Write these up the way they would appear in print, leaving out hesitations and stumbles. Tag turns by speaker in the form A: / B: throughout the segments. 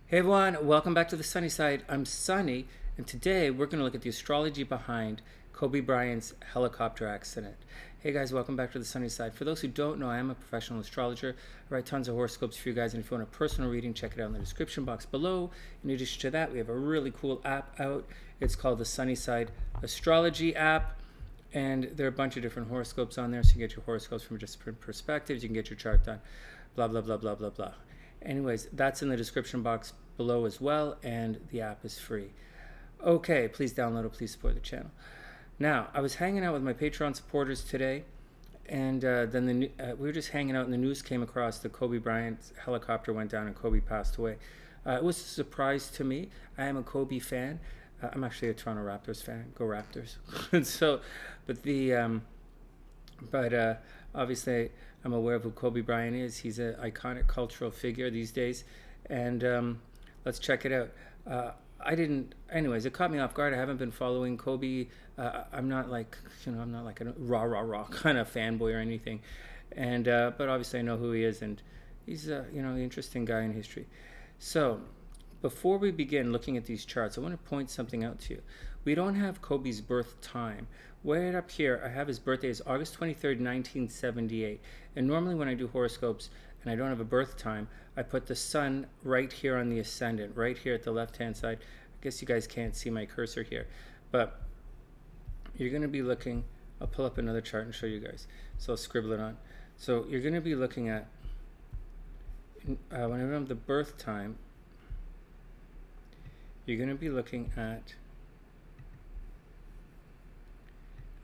A: Hey everyone, welcome back to the Sunny Side. I'm Sonny, and today we're going to look at the astrology behind Kobe Bryant's helicopter accident. Hey guys, welcome back to the Sunny Side. For those who don't know, I am a professional astrologer. I write tons of horoscopes for you guys, and if you want a personal reading, check it out in the description box below. In addition to that, we have a really cool app out. It's called the SunnySide Astrology app. And there are a bunch of different horoscopes on there, so you can get your horoscopes from different perspectives. You can get your chart done, blah, blah, blah, blah, blah, blah. Anyways, that's in the description box below as well, and the app is free. Okay, please download it, please support the channel. Now, I was hanging out with my Patreon supporters today, and then we were just hanging out, and the news came across that Kobe Bryant's helicopter went down and Kobe passed away. It was a surprise to me. I am a Kobe fan. I'm actually a Toronto Raptors fan. Go Raptors! So, but obviously I'm aware of who Kobe Bryant is. He's an iconic cultural figure these days, and let's check it out. Anyways, it caught me off guard. I haven't been following Kobe. I'm not like, I'm not like a rah kind of fanboy or anything, and but obviously I know who he is, and he's an interesting guy in history. So, before we begin looking at these charts, I want to point something out to you. We don't have Kobe's birth time. Way up here, I have his birthday is August 23rd, 1978. And normally when I do horoscopes and I don't have a birth time, I put the sun right here on the ascendant, right here at the left-hand side. I guess you guys can't see my cursor here, but you're going to be looking, I'll pull up another chart and show you guys. So I'll scribble it on. So you're going to be looking at, when I have the birth time, you're going to be looking at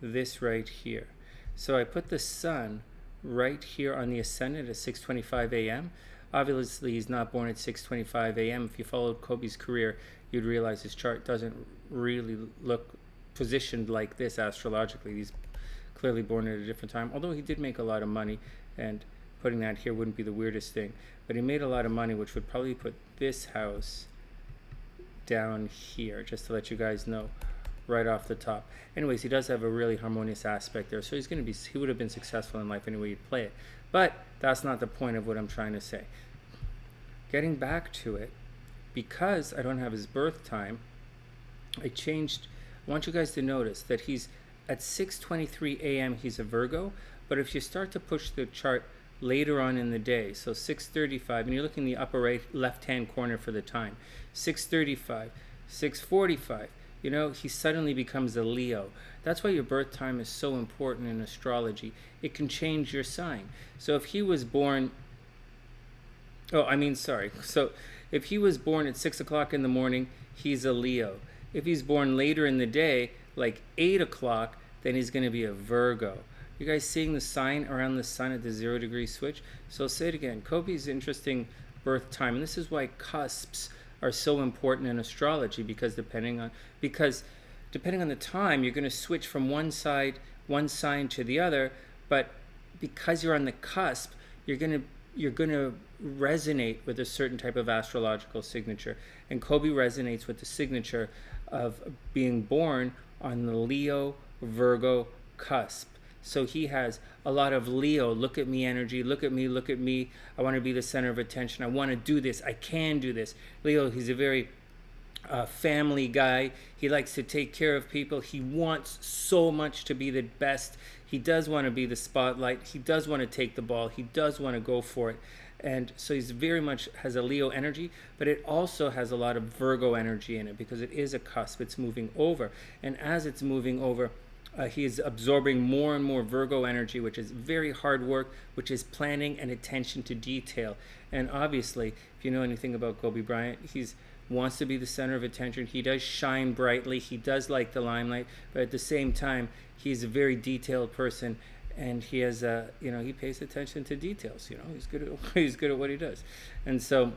A: this right here. So I put the sun right here on the ascendant at 6:25 a.m. Obviously, he's not born at 6:25 a.m. If you followed Kobe's career, you'd realize his chart doesn't really look positioned like this astrologically. He's clearly born at a different time, although he did make a lot of money, and putting that here wouldn't be the weirdest thing. But he made a lot of money, which would probably put this house down here, just to let you guys know right off the top. Anyways, he does have a really harmonious aspect there, so he would have been successful in life any way he'd play it. But that's not the point of what I'm trying to say. Getting back to it, because I don't have his birth time, I want you guys to notice that he's at 6:23 a.m. he's a Virgo, but if you start to push the chart later on in the day, so 6:35, and you're looking in the upper right left-hand corner for the time, 6:35, 6:45, he suddenly becomes a Leo. That's why your birth time is so important in astrology. It can change your sign. So if he was born, so if he was born at 6 o'clock in the morning, he's a Leo. If he's born later in the day, like 8 o'clock, then he's going to be a Virgo. You guys seeing the sign around the sun at the 0-degree switch? So I'll say it again. Kobe's interesting birth time, and this is why cusps are so important in astrology, because depending on the time, you're going to switch from one sign to the other, but because you're on the cusp, you're going to resonate with a certain type of astrological signature, and Kobe resonates with the signature of being born on the Leo Virgo cusp. So he has a lot of Leo, look at me energy, look at me, I want to be the center of attention, I want to do this, I can do this. Leo, he's a very family guy. He likes to take care of people. He wants so much to be the best. He does want to be the spotlight. He does want to take the ball. He does want to go for it. And so he's very much has a Leo energy, but it also has a lot of Virgo energy in it, because it is a cusp. It's moving over. And as it's moving over, he is absorbing more and more Virgo energy, which is very hard work, which is planning and attention to detail. And obviously, if you know anything about Kobe Bryant, he wants to be the center of attention. He does shine brightly. He does like the limelight, but at the same time, he's a very detailed person, and he has he pays attention to details. He's good at what he does. And so,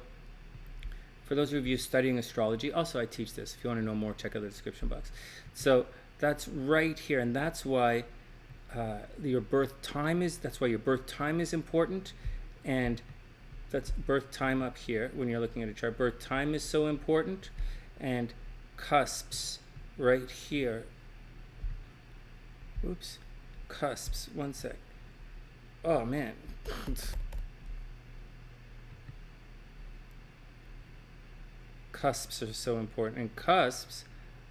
A: for those of you studying astrology, also I teach this. If you want to know more, check out the description box. So that's right here, and that's why your birth time is important, and that's birth time up here when you're looking at a chart. Birth time is so important, and cusps right here. Oops, cusps. One sec. Oh man. cusps are so important. And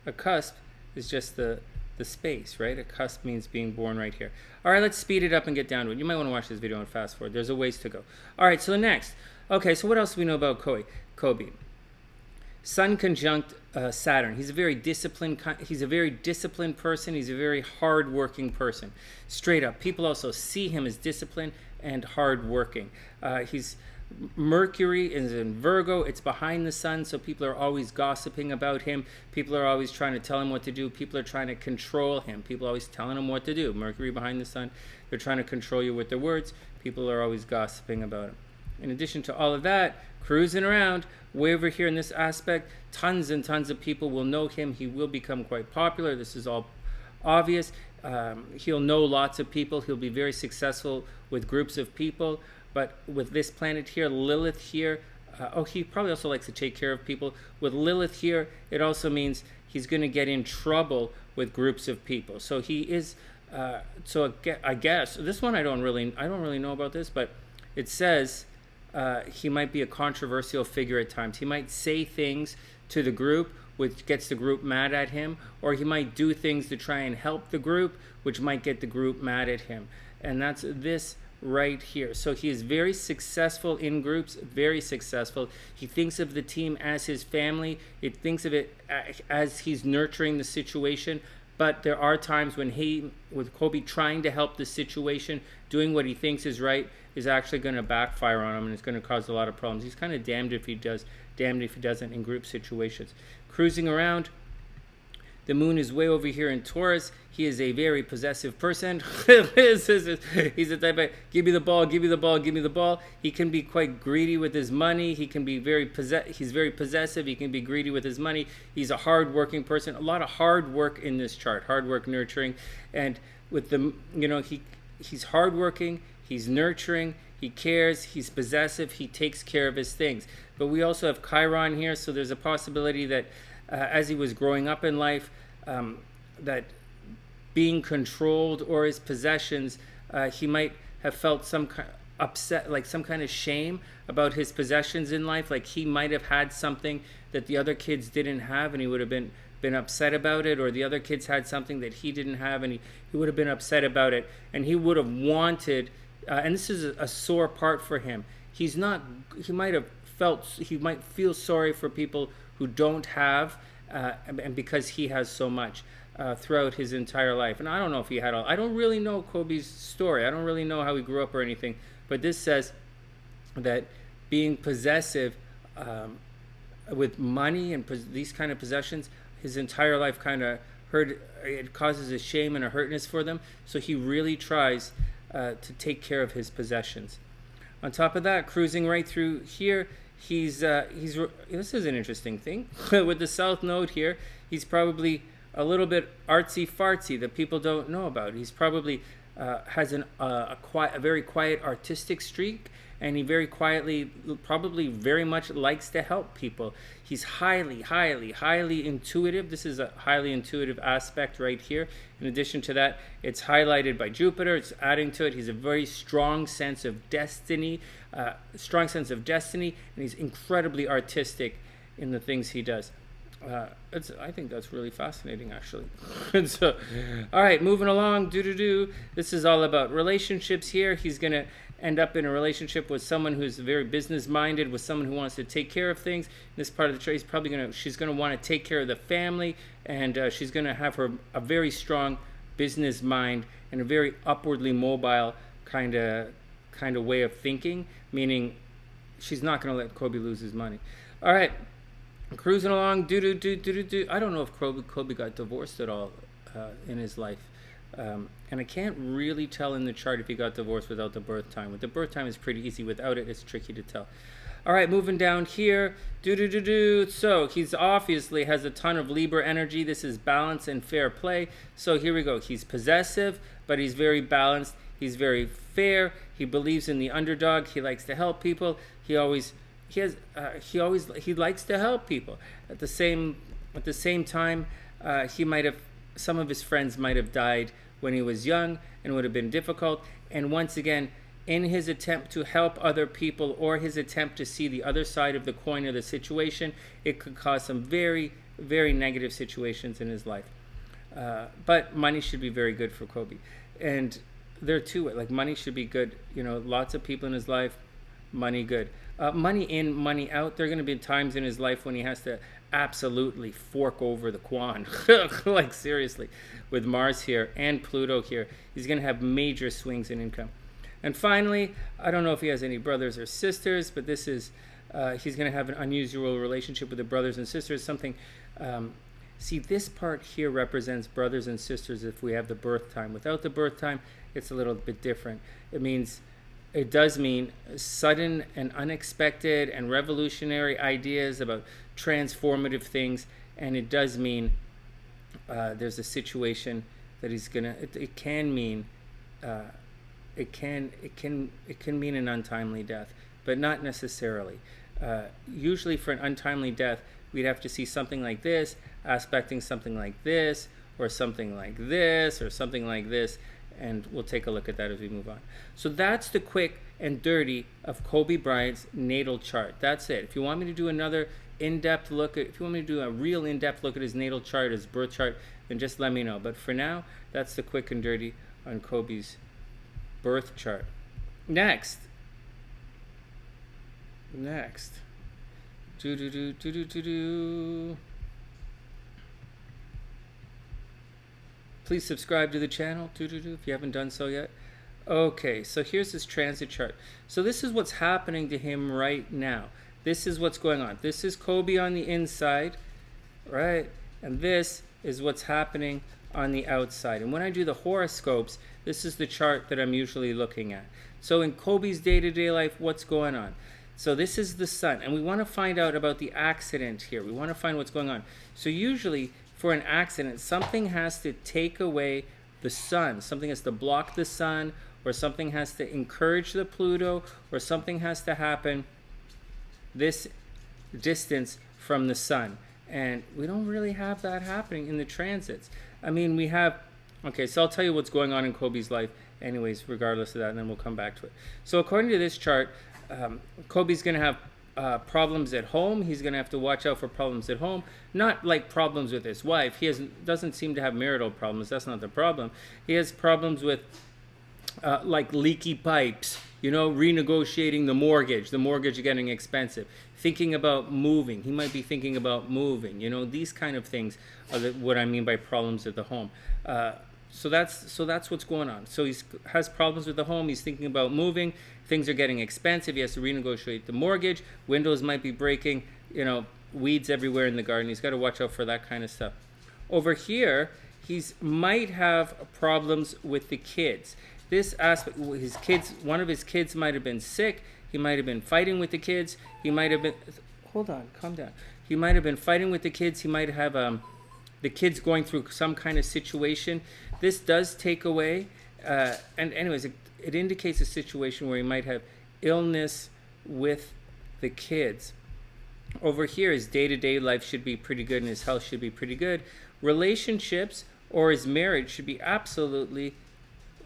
A: a cusp is just the space, right? A cusp means being born right here. All right, let's speed it up and get down to it. You might want to watch this video and fast forward. There's a ways to go. All right, so the next. Okay, so what else do we know about Kobe? Sun conjunct Saturn. He's a very disciplined person. He's a very hardworking person. Straight up. People also see him as disciplined and hardworking. Mercury is in Virgo. It's behind the sun, so people are always gossiping about him. People are always trying to tell him what to do. People are trying to control him. People are always telling him what to do. Mercury behind the sun. They're trying to control you with their words. People are always gossiping about him. In addition to all of that, cruising around, way over here in this aspect, tons and tons of people will know him. He will become quite popular. This is all obvious. He'll know lots of people. He'll be very successful with groups of people. But with this planet here, Lilith here, he probably also likes to take care of people. With Lilith here, it also means he's going to get in trouble with groups of people. So he is, I guess, this one I don't really know about this, but it says he might be a controversial figure at times. He might say things to the group which gets the group mad at him, or he might do things to try and help the group, which might get the group mad at him. And that's this right here. So he is very successful in groups, very successful. He thinks of the team as his family. He thinks of it as he's nurturing the situation. But there are times when with Kobe trying to help the situation, doing what he thinks is right, is actually going to backfire on him, and it's going to cause a lot of problems. He's kind of damned if he does, damned if he doesn't in group situations. Cruising around, the moon is way over here in Taurus. He is a very possessive person. He's the type of, give me the ball, give me the ball, give me the ball. He can be quite greedy with his money. He can be he's very possessive. He can be greedy with his money. He's a hard-working person. A lot of hard work in this chart, hard work, nurturing. And with the, he's hardworking, he's nurturing, he cares, he's possessive, he takes care of his things. But we also have Chiron here, so there's a possibility that as he was growing up in life, that being controlled or his possessions, he might have felt some upset, like some kind of shame about his possessions in life. Like he might have had something that the other kids didn't have, and he would have been upset about it, or the other kids had something that he didn't have, and he would have been upset about it, and he would have wanted, and this is a sore part for him. He might feel sorry for people who don't have, and because he has so much throughout his entire life. And I don't know if he had I don't really know Kobe's story. I don't really know how he grew up or anything. But this says that being possessive with money and these kind of possessions, his entire life kind of it causes a shame and a hurtness for them. So he really tries to take care of his possessions. On top of that, cruising right through here, this is an interesting thing. With the South Node here, he's probably a little bit artsy-fartsy that people don't know about. He's probably has a very quiet artistic streak, and he very quietly, probably very much likes to help people. He's highly, highly, highly intuitive. This is a highly intuitive aspect right here. In addition to that, it's highlighted by Jupiter. It's adding to it. He's a very strong sense of destiny, and he's incredibly artistic in the things he does. I think that's really fascinating, actually. So, all right, moving along. This is all about relationships here. He's going to end up in a relationship with someone who's very business-minded, with someone who wants to take care of things. This part of the chart, she's going to want to take care of the family, and she's going to have a very strong business mind and a very upwardly mobile kind of way of thinking, meaning she's not going to let Kobe lose his money. All right. Cruising along, I don't know if Kobe got divorced at all in his life. And I can't really tell in the chart if he got divorced without the birth time. With the birth time, it's pretty easy. Without it, it's tricky to tell. All right, moving down here. So he's obviously has a ton of Libra energy. This is balance and fair play. So here we go. He's possessive, but he's very balanced. He's very fair. He believes in the underdog. He likes to help people. He likes to help people. At the same time, some of his friends might have died when he was young, and would have been difficult. And once again, in his attempt to help other people or his attempt to see the other side of the coin of the situation, it could cause some very, very negative situations in his life. But money should be very good for Kobe. And there too, like money should be good. Lots of people in his life, money good. Money in, money out. There are going to be times in his life when he has to absolutely fork over the Quan. Like seriously, with Mars here and Pluto here, he's going to have major swings in income. And finally, I don't know if he has any brothers or sisters, but this is, he's going to have an unusual relationship with the brothers and sisters. Something, see, this part here represents brothers and sisters if we have the birth time. Without the birth time, it's a little bit different. It does mean sudden and unexpected and revolutionary ideas about transformative things, and it does mean there's a situation that he's gonna. It can mean it can mean an untimely death, but not necessarily. Usually, for an untimely death, we'd have to see something like this, aspecting something like this, or something like this, or something like this. And we'll take a look at that as we move on. So that's the quick and dirty of Kobe Bryant's natal chart. That's it. If you want me to do another in-depth look at, if you want me to do a real in-depth look at his natal chart, his birth chart, then just let me know. But for now, that's the quick and dirty on Kobe's birth chart. Next. Please subscribe to the channel if you haven't done so yet. Okay, so here's his transit chart. So this is what's happening to him right now. This is what's going on. This is Kobe on the inside, right? And this is what's happening on the outside. And when I do the horoscopes, this is the chart that I'm usually looking at. So in Kobe's day-to-day life, what's going on? So this is the sun, and we want to find out about the accident here. We want to find what's going on. So usually, for an accident, something has to take away the sun. Something has to block the sun, or something has to encourage the Pluto, or something has to happen this distance from the sun. And we don't really have that happening in the transits. I mean, we have... Okay, so I'll tell you what's going on in Kobe's life anyways, regardless of that, and then we'll come back to it. So according to this chart, Kobe's going to have problems at home. He's going to have to watch out for problems at home. Not like problems with his wife. He doesn't seem to have marital problems. That's not the problem. He has problems with like leaky pipes, renegotiating the mortgage getting expensive, thinking about moving. He might be thinking about moving. These kind of things are what I mean by problems at the home. So that's what's going on. So he has problems with the home. He's thinking about moving. Things are getting expensive. He has to renegotiate the mortgage. Windows might be breaking. Weeds everywhere in the garden. He's got to watch out for that kind of stuff. Over here, might have problems with the kids. This aspect, one of his kids might have been sick. He might have been fighting with the kids. He might have been... Hold on, calm down. He might have been fighting with the kids. He might have the kids going through some kind of situation. This does take away, and anyways, it indicates a situation where he might have illness with the kids. Over here, his day-to-day life should be pretty good and his health should be pretty good. Relationships or his marriage should be absolutely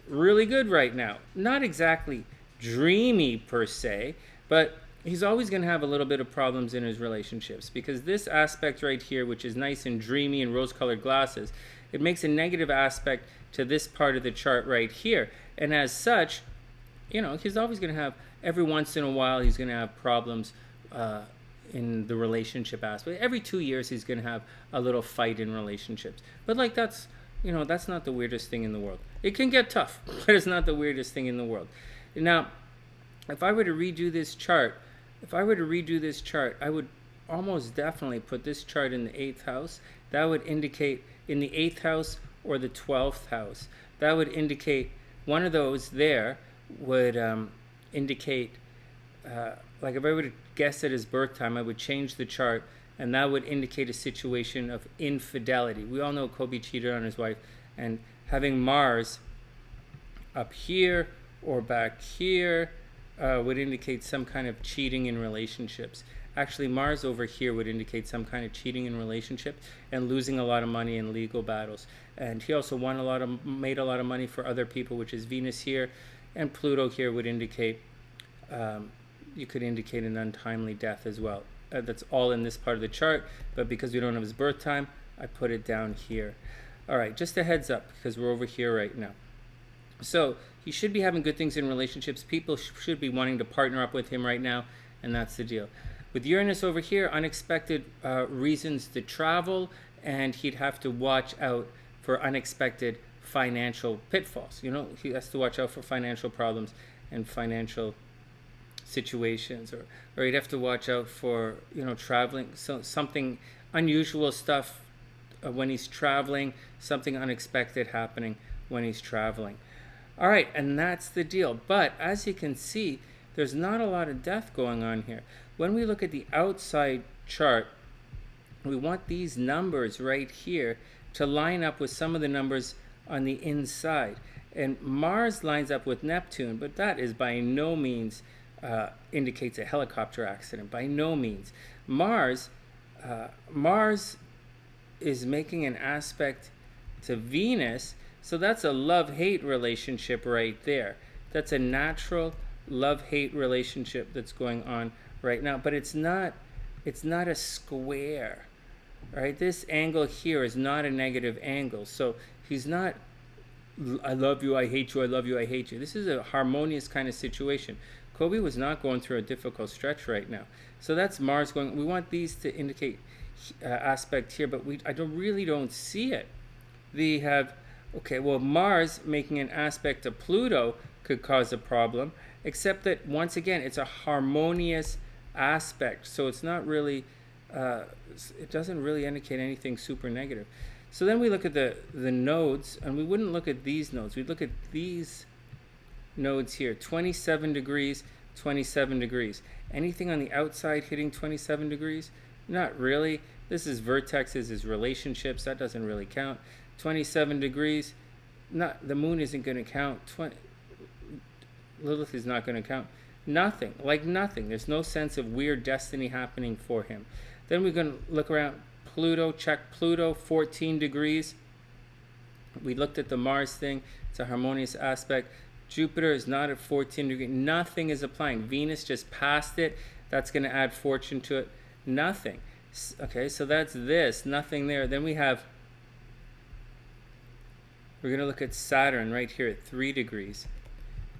A: really good right now. Not exactly dreamy per se, but he's always going to have a little bit of problems in his relationships because this aspect right here, which is nice and dreamy and rose-colored glasses, it makes a negative aspect to this part of the chart right here. And as such, he's always going to have, every once in a while, he's going to have problems in the relationship aspect. Every 2 years, he's going to have a little fight in relationships. But that's not the weirdest thing in the world. It can get tough, but it's not the weirdest thing in the world. Now, if I were to redo this chart, I would almost definitely put this chart in the 8th house. That would indicate in the 8th house or the 12th house. That would indicate one of those there would indicate, like if I were to guess at his birth time, I would change the chart and that would indicate a situation of infidelity. We all know Kobe cheated on his wife, and having Mars up here or back here would indicate some kind of cheating in relationships. Actually, Mars over here would indicate some kind of cheating in relationships and losing a lot of money in legal battles. And he also made a lot of money for other people, which is Venus here. And Pluto here would indicate, you could indicate an untimely death as well. That's all in this part of the chart, but because we don't have his birth time, I put it down here. All right, just a heads up, because we're over here right now. So he should be having good things in relationships. People should be wanting to partner up with him right now, and that's the deal. With Uranus over here, unexpected reasons to travel, and he'd have to watch out for unexpected financial pitfalls. You know, he has to watch out for financial problems and financial situations, or he'd have to watch out for, you know, traveling, so something unusual stuff when he's traveling, something unexpected happening when he's traveling. All right, and that's the deal. But as you can see, there's not a lot of death going on here. When we look at the outside chart, we want these numbers right here to line up with some of the numbers on the inside. And Mars lines up with Neptune, but that is by no means indicates a helicopter accident. By no means. Mars is making an aspect to Venus, so that's a love-hate relationship right there. That's a natural love-hate relationship that's going on right now, but it's not a square, right? This angle here is not a negative angle, so he's not, I love you, I hate you, I love you, I hate you. This is a harmonious kind of situation. Kobe was not going through a difficult stretch right now. So that's Mars going, we want these to indicate aspect here, but I really don't see it. We have, okay, well, Mars making an aspect to Pluto could cause a problem, except that, once again, it's a harmonious aspect, so it's not really, it doesn't really indicate anything super negative. So then we look at the nodes, and we wouldn't look at these nodes. We'd look at these nodes here, 27 degrees, 27 degrees. Anything on the outside hitting 27 degrees? Not really. This is vertexes, is relationships. That doesn't really count. 27 degrees, the moon isn't going to count. Lilith is not going to count. Nothing, like nothing. There's no sense of weird destiny happening for him. Then we're going to look around Pluto, check Pluto, 14 degrees. We looked at the Mars thing. It's a harmonious aspect. Jupiter is not at 14 degrees. Nothing is applying. Venus just passed it. That's going to add fortune to it. Nothing. Okay, so that's this. Nothing there. Then we're going to look at Saturn right here at 3 degrees.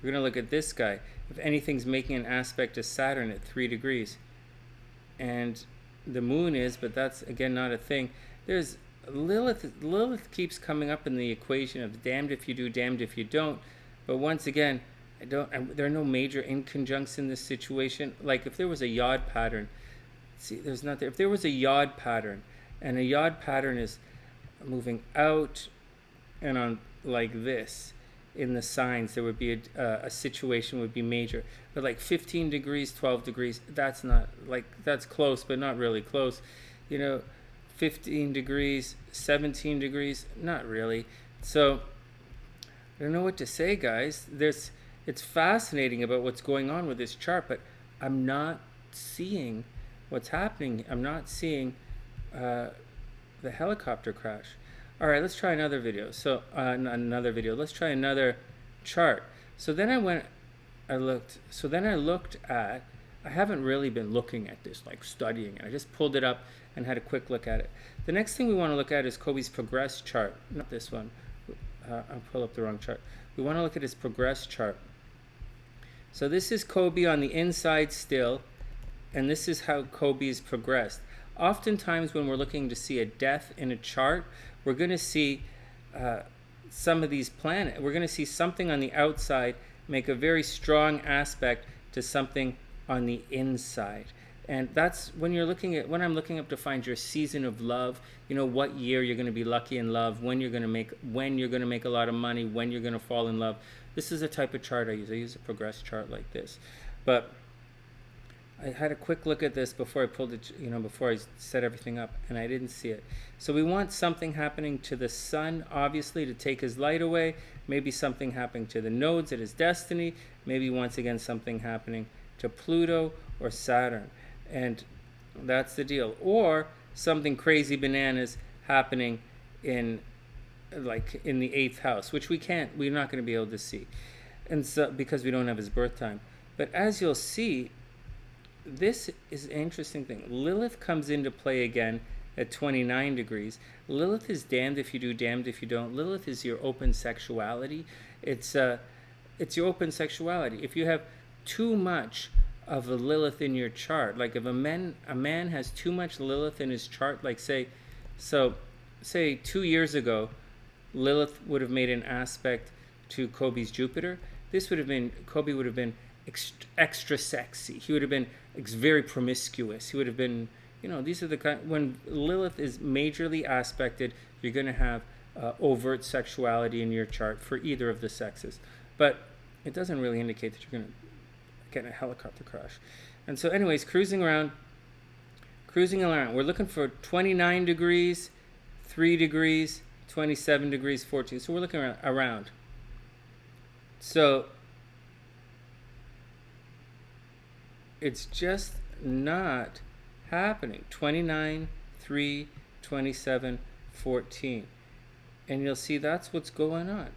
A: We're going to look at this guy. If anything's making an aspect to Saturn at 3 degrees. And the moon is, but that's, again, not a thing. There's Lilith keeps coming up in the equation of damned if you do, damned if you don't. But once again, there are no major inconjuncts in this situation. Like if there was a yod pattern, see, there's not there. If there was a yod pattern, and a yod pattern is moving out and on like this in the signs, there would be a situation would be major. But like 15 degrees, 12 degrees, that's not, like, that's close, but not really close. You know, 15 degrees, 17 degrees, not really. So I don't know what to say, guys. It's fascinating about what's going on with this chart, but I'm not seeing what's happening. I'm not seeing the helicopter crash. All right, let's try another video. So let's try another chart. So then I looked at, I haven't really been looking at this, like studying it. I just pulled it up and had a quick look at it. The next thing we want to look at is Kobe's progress chart. Not this one. I'll pull up the wrong chart. We want to look at his progress chart. So this is Kobe on the inside still, and this is how Kobe is progressed. Oftentimes when we're looking to see a death in a chart, we're going to see some of these planets. We're going to see something on the outside make a very strong aspect to something on the inside. And that's when I'm looking up to find your season of love, you know, what year you're going to be lucky in love, when you're going to make a lot of money, when you're going to fall in love. This is the type of chart I use. I use a progress chart like this. But I had a quick look at this before I pulled it, before I set everything up, and I didn't see it. So we want something happening to the sun, obviously, to take his light away. Maybe something happening to the nodes at his destiny. Maybe once again something happening to Pluto or Saturn. And that's the deal. Or something crazy bananas happening in the 8th house, which we're not going to be able to see. and so because we don't have his birth time. But as you'll see, this is an interesting thing. Lilith comes into play again at 29 degrees. Lilith is damned if you do, damned if you don't. Lilith is your open sexuality. It's your open sexuality. If you have too much of a Lilith in your chart, like if a man has too much Lilith in his chart, like say 2 years ago, Lilith would have made an aspect to Kobe's Jupiter. Kobe would have been extra sexy. He would have been very promiscuous. He would have been, these are the kind, when Lilith is majorly aspected, you're going to have overt sexuality in your chart for either of the sexes. But it doesn't really indicate that you're going to get in a helicopter crash. And so anyways, cruising around. We're looking for 29 degrees, 3 degrees, 27 degrees, 14. So we're looking around. So it's just not happening. 29, 3, 27, 14. And you'll see that's what's going on.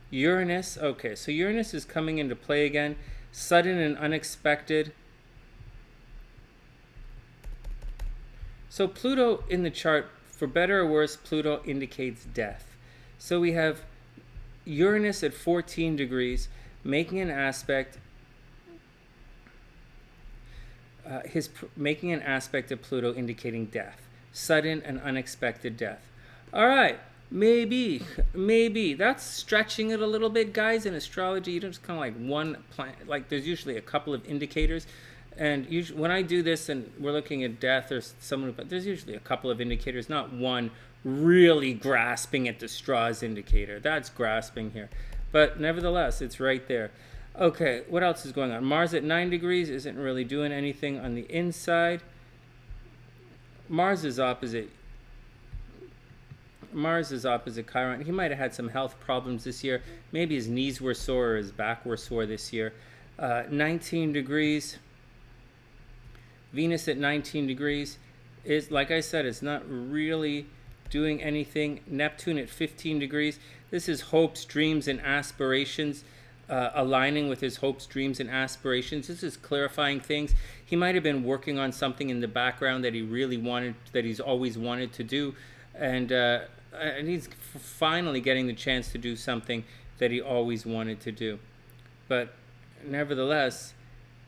A: Uranus, okay, so Uranus is coming into play again. Sudden and unexpected. So Pluto in the chart, for better or worse, Pluto indicates death. So we have Uranus at 14 degrees making an aspect making an aspect of Pluto indicating death, sudden and unexpected death. All right, maybe that's stretching it a little bit, guys. In astrology, you don't just kind of like one planet. Like there's usually a couple of indicators, and usually when I do this and we're looking at death or someone, but there's usually a couple of indicators, not one really grasping at the straws indicator. That's grasping here, but nevertheless, it's right there. Okay, what else is going on? Mars at 9 degrees isn't really doing anything on the inside. Mars is opposite Chiron. He might have had some health problems this year. Maybe his knees were sore or his back were sore this year. 19 degrees. Venus at 19 degrees is, like I said, it's not really doing anything. Neptune at 15 degrees. This is hopes, dreams, and aspirations. Aligning with his hopes, dreams, and aspirations. This is clarifying things. He might have been working on something in the background that he really wanted, that he's always wanted to do, and he's finally getting the chance to do something that he always wanted to do. But nevertheless,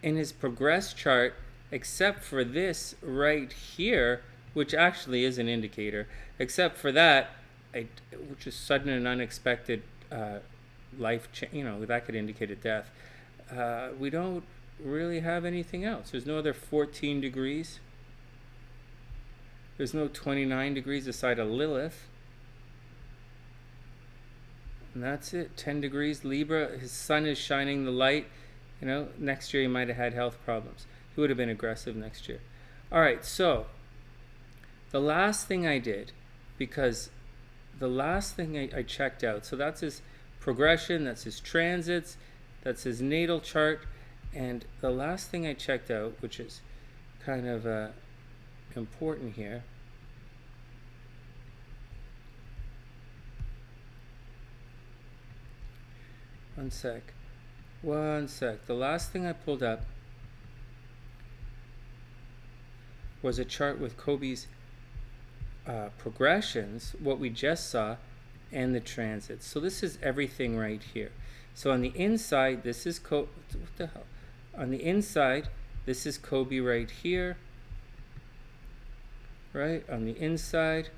A: in his progress chart, except for this right here, which actually is an indicator, except for that, which is sudden and unexpected life change, that could indicate a death. We don't really have anything else. There's no other 14 degrees. There's no 29 degrees aside of Lilith. And that's it. 10 degrees Libra. His sun is shining the light. Next year he might have had health problems. He would have been aggressive next year. All right, so the last thing I did, because the last thing I checked out, so that's his progression, that's his transits, that's his natal chart, and the last thing I checked out, which is kind of important here, one sec, the last thing I pulled up was a chart with Kobe's progressions, what we just saw, and the transits. So this is everything right here. So on the inside, this is what the hell? On the inside, this is Kobe right here. Right? On the inside,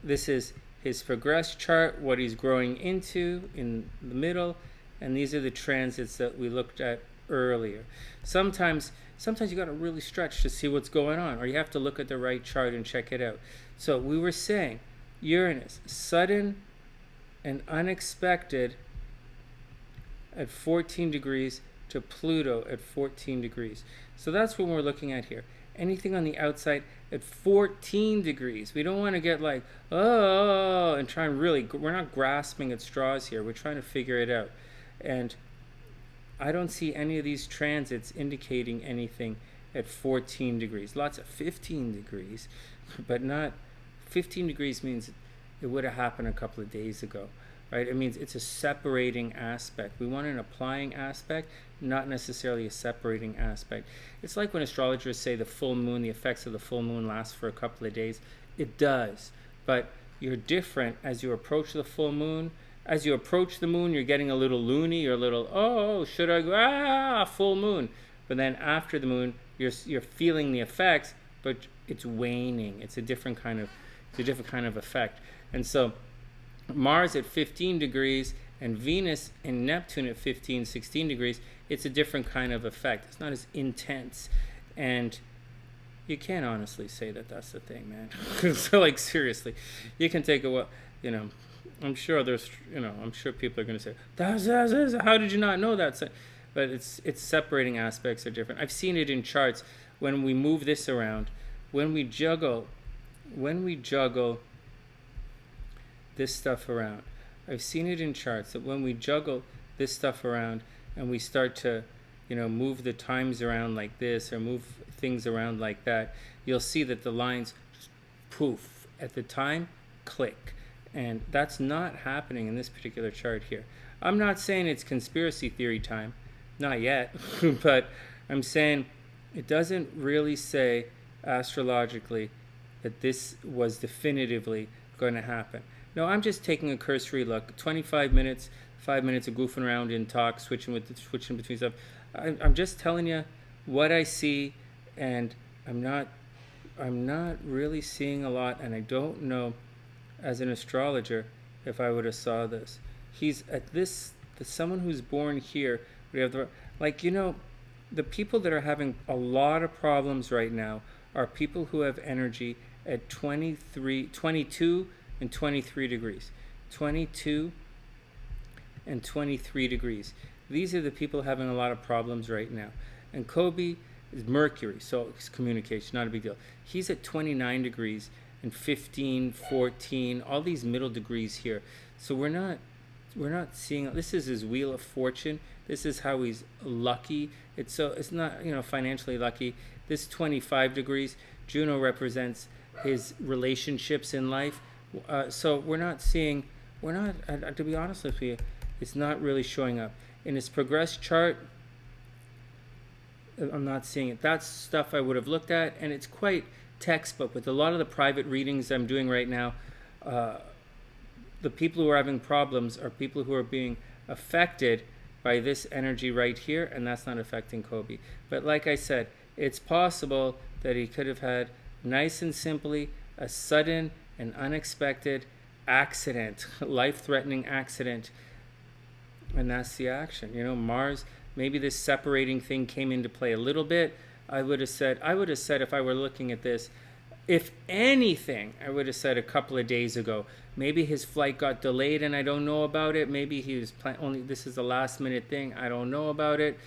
A: this is his progress chart, what he's growing into in the middle, and these are the transits that we looked at earlier. Sometimes you got to really stretch to see what's going on, or you have to look at the right chart and check it out. So we were saying Uranus, sudden and unexpected at 14 degrees to Pluto at 14 degrees. So that's what we're looking at here. Anything on the outside at 14 degrees. We don't want to get like, and try and really, we're not grasping at straws here. We're trying to figure it out. And I don't see any of these transits indicating anything at 14 degrees. Lots of 15 degrees, but not 15 degrees means it would have happened a couple of days ago. right? It means it's a separating aspect. We want an applying aspect, not necessarily a separating aspect. It's like when astrologers say the full moon, the effects of the full moon last for a couple of days. It does, but you're different as you approach the full moon. As you approach the moon, you're getting a little loony, you're a little, oh, should I go, full moon. But then after the moon, you're feeling the effects, but it's waning. It's a different kind of effect. And so Mars at 15 degrees and Venus and Neptune at 15, 16 degrees, it's a different kind of effect. It's not as intense. And you can't honestly say that that's the thing, man. So, like, seriously, you can take a while, I'm sure people are going to say, how did you not know that? But it's separating aspects are different. I've seen it in charts when we move this around, when we juggle this stuff around. I've seen it in charts that when we juggle this stuff around and we start to, move the times around like this or move things around like that, you'll see that the lines just poof at the time, click. And that's not happening in this particular chart here. I'm not saying it's conspiracy theory time, not yet, but I'm saying it doesn't really say astrologically that this was definitively going to happen. No, I'm just taking a cursory look. 25 minutes, 5 minutes of goofing around in talk, switching between stuff. I'm just telling you what I see, and I'm not really seeing a lot, and I don't know as an astrologer if I would have saw this. He's at this, someone who's born here, we have the people that are having a lot of problems right now are people who have energy at 22 and 23 degrees. 22 and 23 degrees. These are the people having a lot of problems right now. And Kobe is Mercury, so it's communication, not a big deal. He's at 29 degrees and 15, 14, all these middle degrees here. So we're not seeing, this is his wheel of fortune. This is how he's lucky. It's not, financially lucky. This 25 degrees, Juno represents his relationships in life. So to be honest with you, it's not really showing up. In his progressed chart, I'm not seeing it. That's stuff I would have looked at, and it's quite textbook. With a lot of the private readings I'm doing right now, the people who are having problems are people who are being affected by this energy right here, and that's not affecting Kobe. But like I said, it's possible that he could have had, nice and simply, a sudden and unexpected accident, life-threatening accident, and that's the action. Mars, maybe this separating thing came into play a little bit. I would have said if I were looking at this, if anything, I would have said a couple of days ago, maybe his flight got delayed and I don't know about it. Maybe he was this is a last minute thing. I don't know about it.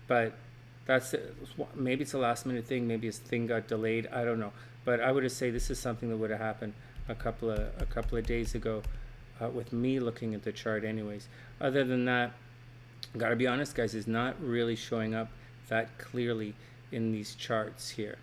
A: But maybe it's a last minute thing. Maybe his thing got delayed. I don't know. But I would have said this is something that would have happened a couple of days ago with me looking at the chart anyways. Other than that, gotta be honest, guys, is not really showing up that clearly in these charts here.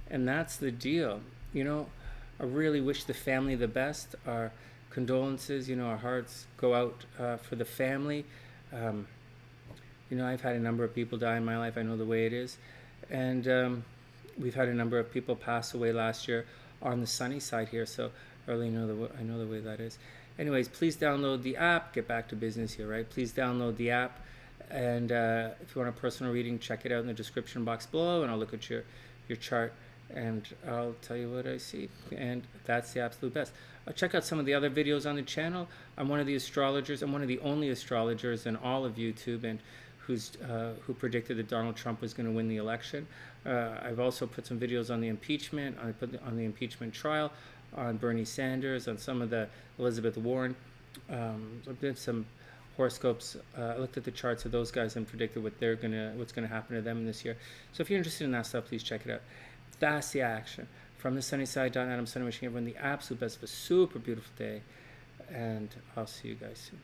A: And that's the deal. I really wish the family the best. Our condolences, our hearts go out for the family. I've had a number of people die in my life. I know the way it is. And we've had a number of people pass away last year on the sunny side here, so I really know the way that is. Anyways, please download the app. Get back to business here, right? Please download the app. And if you want a personal reading, check it out in the description box below, and I'll look at your chart, and I'll tell you what I see. And that's the absolute best. Check out some of the other videos on the channel. I'm one of the astrologers. I'm one of the only astrologers in all of YouTube, and who predicted that Donald Trump was going to win the election. I've also put some videos on the impeachment. I put on the impeachment trial, on Bernie Sanders, on some of the Elizabeth Warren. I did some horoscopes. I looked at the charts of those guys and predicted what's gonna happen to them this year. So if you're interested in that stuff, please check it out. That's the action. From TheSunnySide.net, I'm Sonny, wishing everyone the absolute best of a super beautiful day, and I'll see you guys soon.